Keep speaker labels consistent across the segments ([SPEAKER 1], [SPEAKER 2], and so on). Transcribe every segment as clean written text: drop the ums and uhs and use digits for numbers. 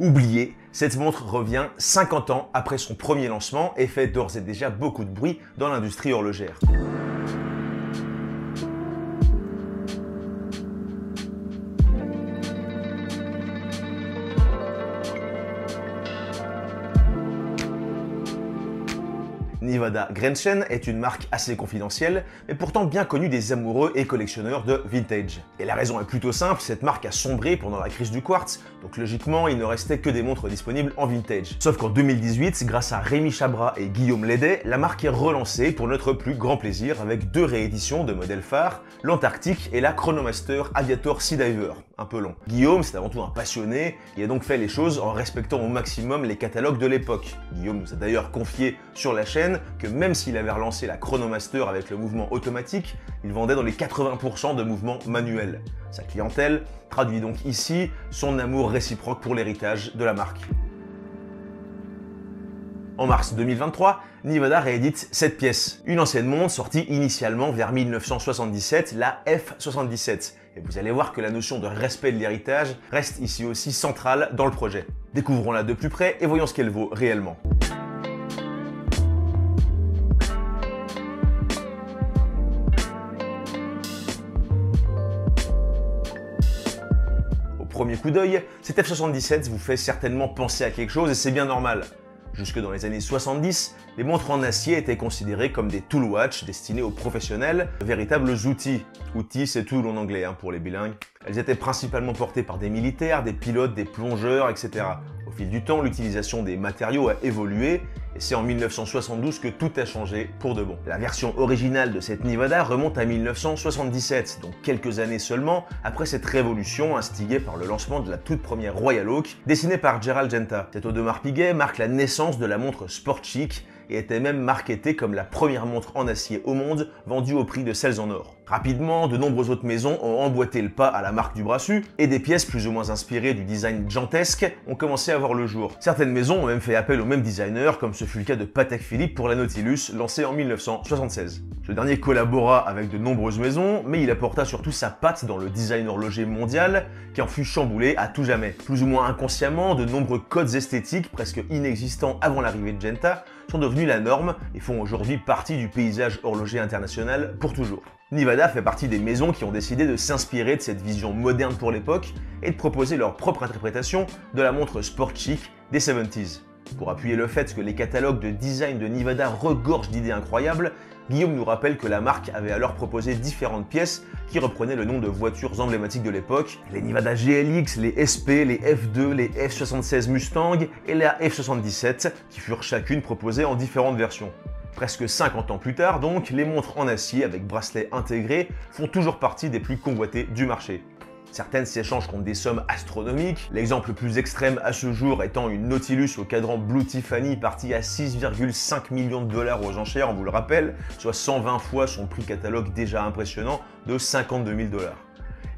[SPEAKER 1] Oublié, cette montre revient 50 ans après son premier lancement et fait d'ores et déjà beaucoup de bruit dans l'industrie horlogère. Nevada Grenchen est une marque assez confidentielle, mais pourtant bien connue des amoureux et collectionneurs de vintage. Et la raison est plutôt simple, cette marque a sombré pendant la crise du quartz, donc logiquement il ne restait que des montres disponibles en vintage. Sauf qu'en 2018, grâce à Rémi Chabrat et Guillaume Lédet, la marque est relancée pour notre plus grand plaisir avec deux rééditions de modèles phares, l'Antarctique et la Chronomaster Aviator Sea Diver. Un peu long. Guillaume, c'est avant tout un passionné, il a donc fait les choses en respectant au maximum les catalogues de l'époque. Guillaume nous a d'ailleurs confié sur la chaîne que même s'il avait relancé la Chronomaster avec le mouvement automatique, il vendait dans les 80% de mouvements manuels. Sa clientèle traduit donc ici son amour réciproque pour l'héritage de la marque. En mars 2023, Nevada réédite cette pièce. Une ancienne montre sortie initialement vers 1977, la F77. Et vous allez voir que la notion de respect de l'héritage reste ici aussi centrale dans le projet. Découvrons-la de plus près et voyons ce qu'elle vaut réellement. Au premier coup d'œil, cette F77 vous fait certainement penser à quelque chose et c'est bien normal. Jusque dans les années 70, les montres en acier étaient considérées comme des tool watch destinés aux professionnels, de véritables outils. Outils, c'est tool en anglais pour les bilingues. Elles étaient principalement portées par des militaires, des pilotes, des plongeurs, etc. Au fil du temps, l'utilisation des matériaux a évolué et c'est en 1972 que tout a changé pour de bon. La version originale de cette Nevada remonte à 1977, donc quelques années seulement après cette révolution instigée par le lancement de la toute première Royal Oak, dessinée par Gerald Genta. Cet Audemars Piguet marque la naissance de la montre sport chic et était même marketée comme la première montre en acier au monde vendue au prix de celles en or. Rapidement, de nombreuses autres maisons ont emboîté le pas à la marque du Brassus et des pièces plus ou moins inspirées du design jantesque ont commencé à voir le jour. Certaines maisons ont même fait appel au même designer, comme ce fut le cas de Patek Philippe pour la Nautilus, lancée en 1976. Ce dernier collabora avec de nombreuses maisons, mais il apporta surtout sa patte dans le design horloger mondial, qui en fut chamboulé à tout jamais. Plus ou moins inconsciemment, de nombreux codes esthétiques, presque inexistants avant l'arrivée de Genta, sont devenus la norme et font aujourd'hui partie du paysage horloger international pour toujours. Nevada fait partie des maisons qui ont décidé de s'inspirer de cette vision moderne pour l'époque et de proposer leur propre interprétation de la montre sport chic des 70s. Pour appuyer le fait que les catalogues de design de Nevada regorgent d'idées incroyables, Guillaume nous rappelle que la marque avait alors proposé différentes pièces qui reprenaient le nom de voitures emblématiques de l'époque, les Nevada GLX, les SP, les F2, les F76 Mustang et la F77 qui furent chacune proposées en différentes versions. Presque 50 ans plus tard donc, les montres en acier avec bracelet intégré font toujours partie des plus convoitées du marché. Certaines s'échangent contre des sommes astronomiques, l'exemple le plus extrême à ce jour étant une Nautilus au cadran Blue Tiffany partie à 6,5 millions de dollars aux enchères, on vous le rappelle, soit 120 fois son prix catalogue déjà impressionnant de 52 000 dollars.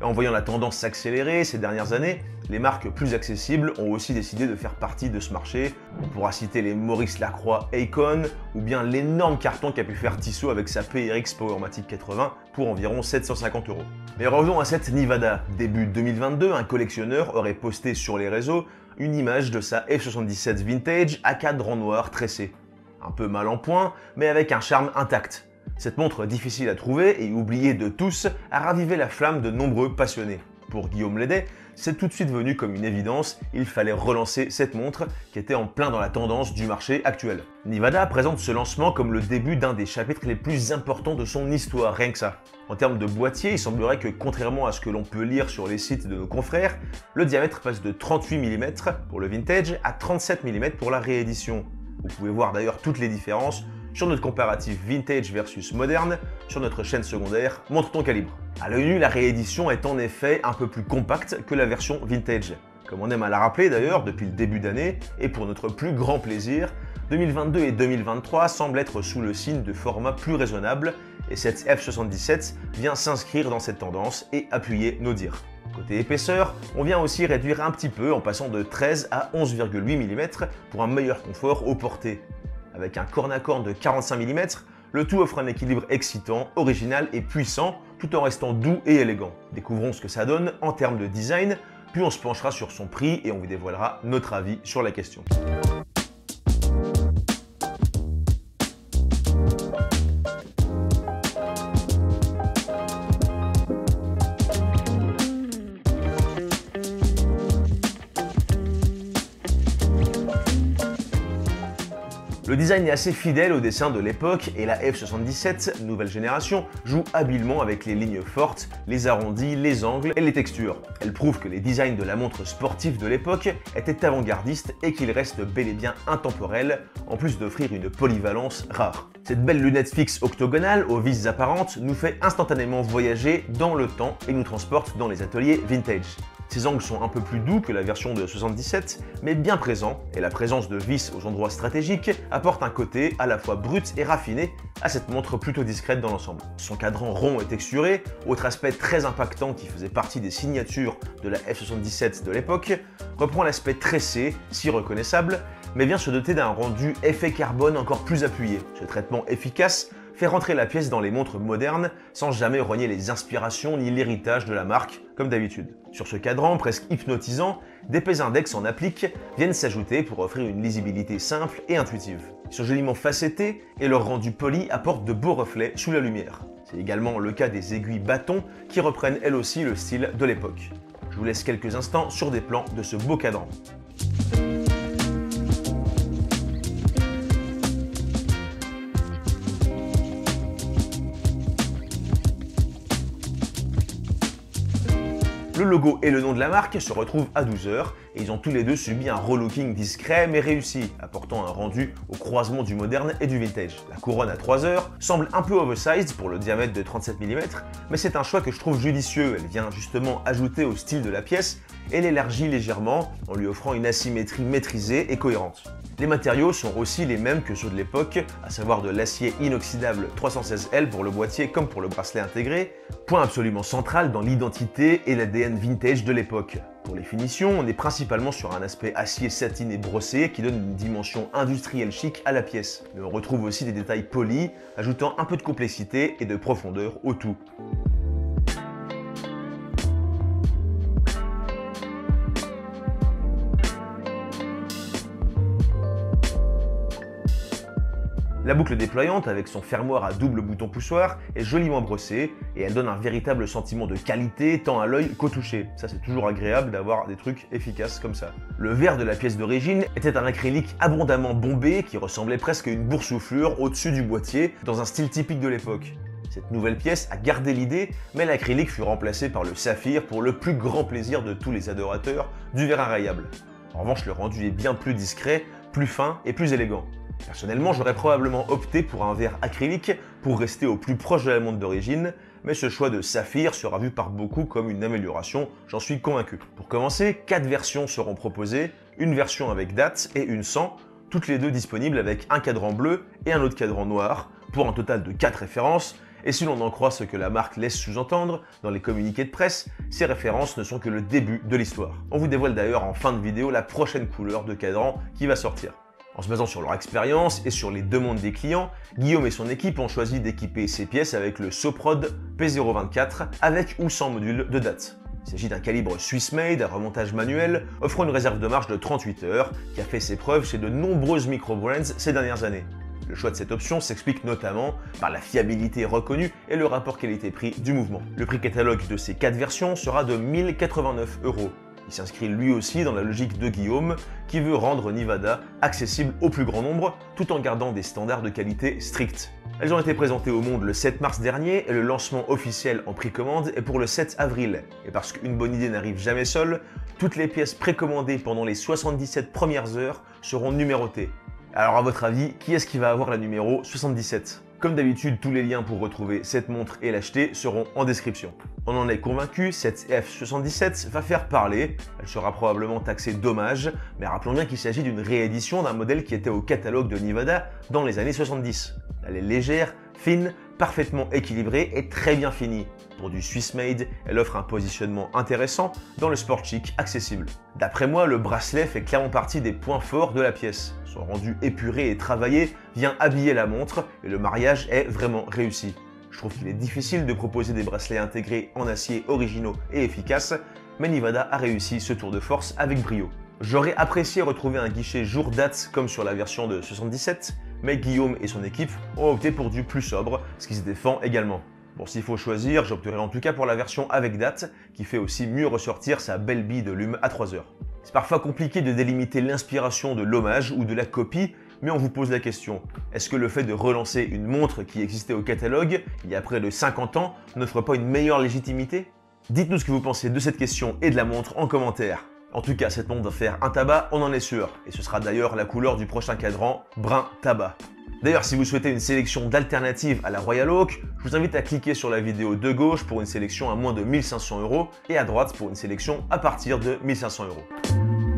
[SPEAKER 1] Et en voyant la tendance s'accélérer ces dernières années, les marques plus accessibles ont aussi décidé de faire partie de ce marché. On pourra citer les Maurice Lacroix Acon ou bien l'énorme carton qu'a pu faire Tissot avec sa PRX Powermatic 80 pour environ 750 €. Mais revenons à cette Nevada. Début 2022, un collectionneur aurait posté sur les réseaux une image de sa F77 Vintage à cadran noir tressé. Un peu mal en point, mais avec un charme intact. Cette montre difficile à trouver et oubliée de tous a ravivé la flamme de nombreux passionnés. Pour Guillaume Lédet, c'est tout de suite venu comme une évidence, il fallait relancer cette montre qui était en plein dans la tendance du marché actuel. Nevada présente ce lancement comme le début d'un des chapitres les plus importants de son histoire, rien que ça. En termes de boîtier, il semblerait que contrairement à ce que l'on peut lire sur les sites de nos confrères, le diamètre passe de 38 mm pour le vintage à 37 mm pour la réédition. Vous pouvez voir d'ailleurs toutes les différences sur notre comparatif vintage versus moderne sur notre chaîne secondaire Montre ton calibre. À l'œil nu, la réédition est en effet un peu plus compacte que la version vintage. Comme on aime à la rappeler d'ailleurs depuis le début d'année, et pour notre plus grand plaisir, 2022 et 2023 semblent être sous le signe de formats plus raisonnables et cette F77 vient s'inscrire dans cette tendance et appuyer nos dires. Côté épaisseur, on vient aussi réduire un petit peu en passant de 13 à 11,8 mm pour un meilleur confort aux portées. Avec un corne à corne de 45 mm, le tout offre un équilibre excitant, original et puissant, tout en restant doux et élégant. Découvrons ce que ça donne en termes de design, puis on se penchera sur son prix et on vous dévoilera notre avis sur la question. Le design est assez fidèle au dessin de l'époque et la F77, nouvelle génération, joue habilement avec les lignes fortes, les arrondis, les angles et les textures. Elle prouve que les designs de la montre sportive de l'époque étaient avant-gardistes et qu'ils restent bel et bien intemporels, en plus d'offrir une polyvalence rare. Cette belle lunette fixe octogonale aux vis apparentes nous fait instantanément voyager dans le temps et nous transporte dans les ateliers vintage. Ces angles sont un peu plus doux que la version de 77, mais bien présents, et la présence de vis aux endroits stratégiques apporte un côté à la fois brut et raffiné à cette montre plutôt discrète dans l'ensemble. Son cadran rond et texturé, autre aspect très impactant qui faisait partie des signatures de la F77 de l'époque, reprend l'aspect tressé, si reconnaissable, mais vient se doter d'un rendu effet carbone encore plus appuyé. Ce traitement efficace fait rentrer la pièce dans les montres modernes sans jamais renier les inspirations ni l'héritage de la marque, comme d'habitude. Sur ce cadran presque hypnotisant, d'épais index en applique viennent s'ajouter pour offrir une lisibilité simple et intuitive. Ils sont joliment facettés et leur rendu poli apporte de beaux reflets sous la lumière. C'est également le cas des aiguilles bâtons qui reprennent elles aussi le style de l'époque. Je vous laisse quelques instants sur des plans de ce beau cadran. Le logo et le nom de la marque se retrouvent à 12h et ils ont tous les deux subi un relooking discret mais réussi, apportant un rendu au croisement du moderne et du vintage. La couronne à 3h semble un peu oversized pour le diamètre de 37 mm, mais c'est un choix que je trouve judicieux. Elle vient justement ajouter au style de la pièce et l'élargit légèrement en lui offrant une asymétrie maîtrisée et cohérente. Les matériaux sont aussi les mêmes que ceux de l'époque, à savoir de l'acier inoxydable 316L pour le boîtier comme pour le bracelet intégré, point absolument central dans l'identité et l'ADN vintage de l'époque. Pour les finitions, on est principalement sur un aspect acier satiné brossé qui donne une dimension industrielle chic à la pièce. Mais on retrouve aussi des détails polis, ajoutant un peu de complexité et de profondeur au tout. La boucle déployante avec son fermoir à double bouton poussoir est joliment brossée et elle donne un véritable sentiment de qualité tant à l'œil qu'au toucher. Ça, c'est toujours agréable d'avoir des trucs efficaces comme ça. Le verre de la pièce d'origine était un acrylique abondamment bombé qui ressemblait presque à une boursouflure au-dessus du boîtier dans un style typique de l'époque. Cette nouvelle pièce a gardé l'idée, mais l'acrylique fut remplacé par le saphir pour le plus grand plaisir de tous les adorateurs du verre inrayable. En revanche, le rendu est bien plus discret, plus fin et plus élégant. Personnellement, j'aurais probablement opté pour un verre acrylique pour rester au plus proche de la montre d'origine, mais ce choix de saphir sera vu par beaucoup comme une amélioration, j'en suis convaincu. Pour commencer, 4 versions seront proposées, une version avec date et une sans, toutes les deux disponibles avec un cadran bleu et un autre cadran noir, pour un total de 4 références, et si l'on en croit ce que la marque laisse sous-entendre dans les communiqués de presse, ces références ne sont que le début de l'histoire. On vous dévoile d'ailleurs en fin de vidéo la prochaine couleur de cadran qui va sortir. En se basant sur leur expérience et sur les demandes des clients, Guillaume et son équipe ont choisi d'équiper ces pièces avec le Soprod P024 avec ou sans module de date. Il s'agit d'un calibre Swiss-made à remontage manuel offrant une réserve de marche de 38 heures qui a fait ses preuves chez de nombreuses micro-brands ces dernières années. Le choix de cette option s'explique notamment par la fiabilité reconnue et le rapport qualité-prix du mouvement. Le prix catalogue de ces 4 versions sera de 1089 €. Il s'inscrit lui aussi dans la logique de Guillaume, qui veut rendre Nivada accessible au plus grand nombre, tout en gardant des standards de qualité stricts. Elles ont été présentées au monde le 7 mars dernier et le lancement officiel en précommande est pour le 7 avril. Et parce qu'une bonne idée n'arrive jamais seule, toutes les pièces précommandées pendant les 77 premières heures seront numérotées. Alors à votre avis, qui est-ce qui va avoir la numéro 77 ? Comme d'habitude, tous les liens pour retrouver cette montre et l'acheter seront en description. On en est convaincu, cette F77 va faire parler, elle sera probablement taxée dommage, mais rappelons bien qu'il s'agit d'une réédition d'un modèle qui était au catalogue de Nivada dans les années 70. Elle est légère, fine, parfaitement équilibrée et très bien finie. Pour du Swiss-made, elle offre un positionnement intéressant dans le sport chic accessible. D'après moi, le bracelet fait clairement partie des points forts de la pièce. Son rendu épuré et travaillé vient habiller la montre et le mariage est vraiment réussi. Je trouve qu'il est difficile de proposer des bracelets intégrés en acier originaux et efficaces, mais Nevada a réussi ce tour de force avec brio. J'aurais apprécié retrouver un guichet jour-date comme sur la version de 77, mais Guillaume et son équipe ont opté pour du plus sobre, ce qui se défend également. Bon, s'il faut choisir, j'opterai en tout cas pour la version avec date, qui fait aussi mieux ressortir sa belle bille de lume à 3 heures. C'est parfois compliqué de délimiter l'inspiration de l'hommage ou de la copie, mais on vous pose la question, est-ce que le fait de relancer une montre qui existait au catalogue il y a près de 50 ans n'offre pas une meilleure légitimité? Dites-nous ce que vous pensez de cette question et de la montre en commentaire. En tout cas, cette montre va faire un tabac, on en est sûr, et ce sera d'ailleurs la couleur du prochain cadran, brun tabac. D'ailleurs, si vous souhaitez une sélection d'alternatives à la Royal Oak, je vous invite à cliquer sur la vidéo de gauche pour une sélection à moins de 1500 € et à droite pour une sélection à partir de 1500 €.